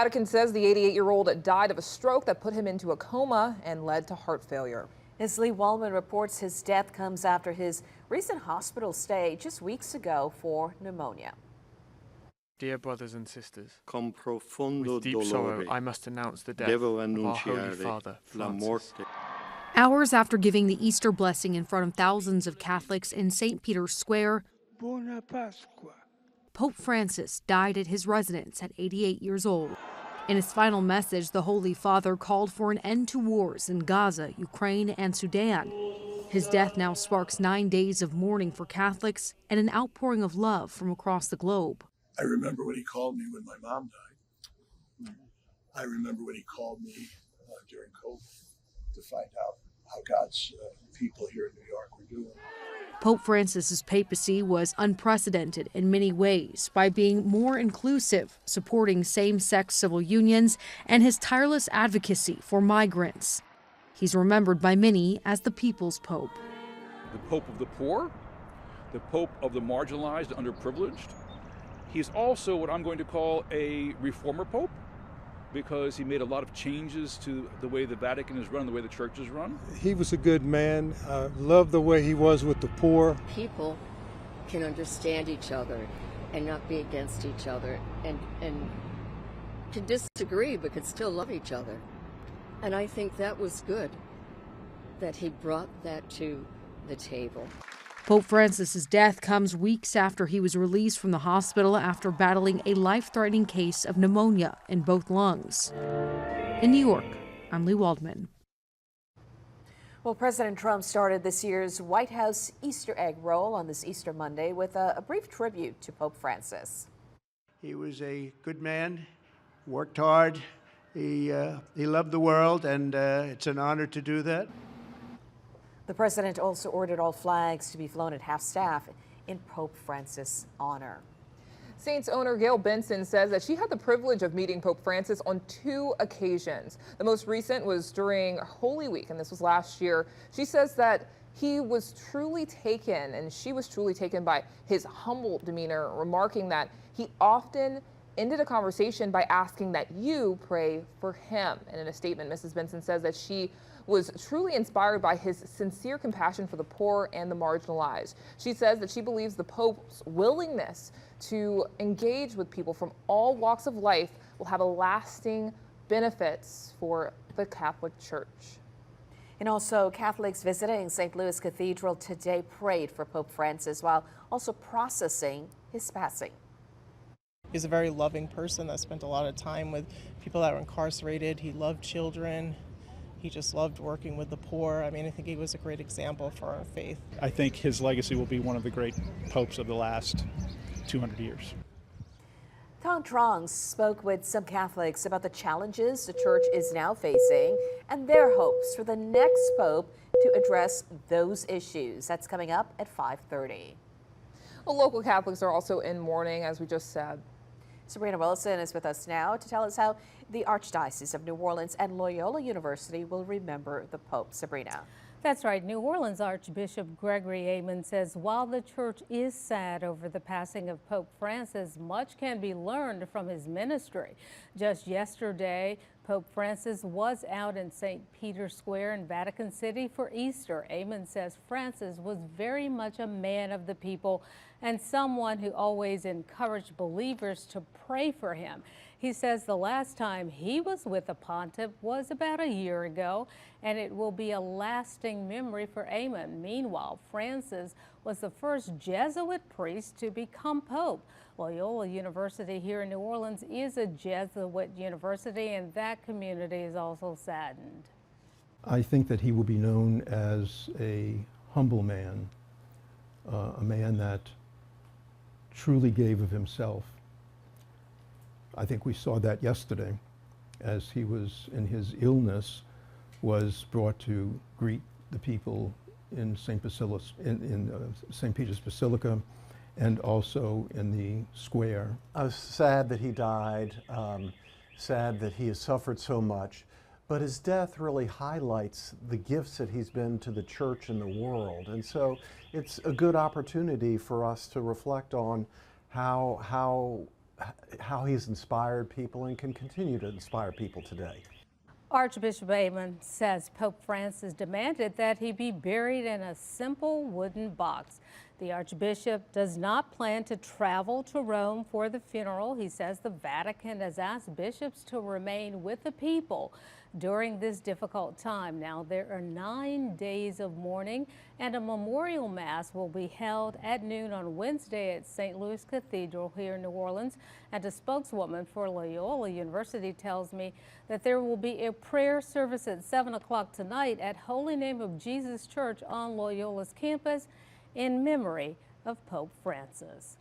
Vatican says the 88-year-old died of a stroke that put him into a coma and led to heart failure. As Lee Waldman reports, his death comes after his recent hospital stay just weeks ago for pneumonia. Dear brothers and sisters, Con profondo with deep dolore, sorrow I must announce the death devo of our Holy annunciare Father, la Francis. morte. Hours after giving the Easter blessing in front of thousands of Catholics in St. Peter's Square, Buona Pasqua. Pope Francis died at his residence at 88 years old. In his final message, the Holy Father called for an end to wars in Gaza, Ukraine, and Sudan. His death now sparks 9 days of mourning for Catholics and an outpouring of love from across the globe. I remember when he called me when my mom died. I remember when he called me during COVID to find out how God's people here in New York were doing. Pope Francis's papacy was unprecedented in many ways by being more inclusive, supporting same-sex civil unions, and his tireless advocacy for migrants. He's remembered by many as the People's Pope. The Pope of the poor, the Pope of the marginalized, underprivileged. He's also what I'm going to call a reformer Pope, because he made a lot of changes to the way the Vatican is run, the way the church is run. He was a good man. I loved the way he was with the poor. People can understand each other and not be against each other and can disagree but can still love each other. And I think that was good, that he brought that to the table. Pope Francis's death comes weeks after he was released from the hospital after battling a life-threatening case of pneumonia in both lungs. In New York, I'm Lee Waldman. Well, President Trump started this year's White House Easter egg roll on this Easter Monday with a brief tribute to Pope Francis. He was a good man, worked hard. He loved the world, and it's an honor to do that. The president also ordered all flags to be flown at half-staff in Pope Francis' honor. Saints owner Gail Benson says that she had the privilege of meeting Pope Francis on 2 occasions. The most recent was during Holy Week, and this was last year. She says that he was truly taken, and she was truly taken by his humble demeanor, remarking that he often ended a conversation by asking that you pray for him. And in a statement, Mrs. Benson says that she was truly inspired by his sincere compassion for the poor and the marginalized. She says that she believes the Pope's willingness to engage with people from all walks of life will have a lasting benefits for the Catholic Church. And also, Catholics visiting St. Louis Cathedral today prayed for Pope Francis while also processing his passing. He's a very loving person that spent a lot of time with people that were incarcerated. He loved children. He just loved working with the poor. I mean, I think he was a great example for our faith. I think his legacy will be one of the great popes of the last 200 years. Thong Trong spoke with some Catholics about the challenges the church is now facing and their hopes for the next pope to address those issues. That's coming up at 5:30. Well, local Catholics are also in mourning, as we just said. Sabrina Wilson is with us now to tell us how the Archdiocese of New Orleans and Loyola University will remember the Pope. Sabrina. That's right. New Orleans Archbishop Gregory Aymond says while the church is sad over the passing of Pope Francis, much can be learned from his ministry. Just yesterday, Pope Francis was out in St. Peter's Square in Vatican City for Easter. Aymond says Francis was very much a man of the people and someone who always encouraged believers to pray for him. He says the last time he was with the pontiff was about a year ago, and it will be a lasting memory for Aymond. Meanwhile, Francis was the first Jesuit priest to become pope. Loyola University here in New Orleans is a Jesuit university, and that community is also saddened. I think that he will be known as a humble man, a man that truly gave of himself. I think we saw that yesterday as he was in his illness, was brought to greet the people in St. Peter's Basilica and also in the square. I was sad that he died, sad that he has suffered so much, but his death really highlights the gifts that he's been to the church and the world. And so it's a good opportunity for us to reflect on how how he's inspired people and can continue to inspire people today. Archbishop Aymond says Pope Francis demanded that he be buried in a simple wooden box. The Archbishop does not plan to travel to Rome for the funeral. He says the Vatican has asked bishops to remain with the people during this difficult time. Now, there are 9 days of mourning, and a memorial mass will be held at noon on Wednesday at St. Louis Cathedral here in New Orleans. And a spokeswoman for Loyola University tells me that there will be a prayer service at 7 o'clock tonight at Holy Name of Jesus Church on Loyola's campus in memory of Pope Francis.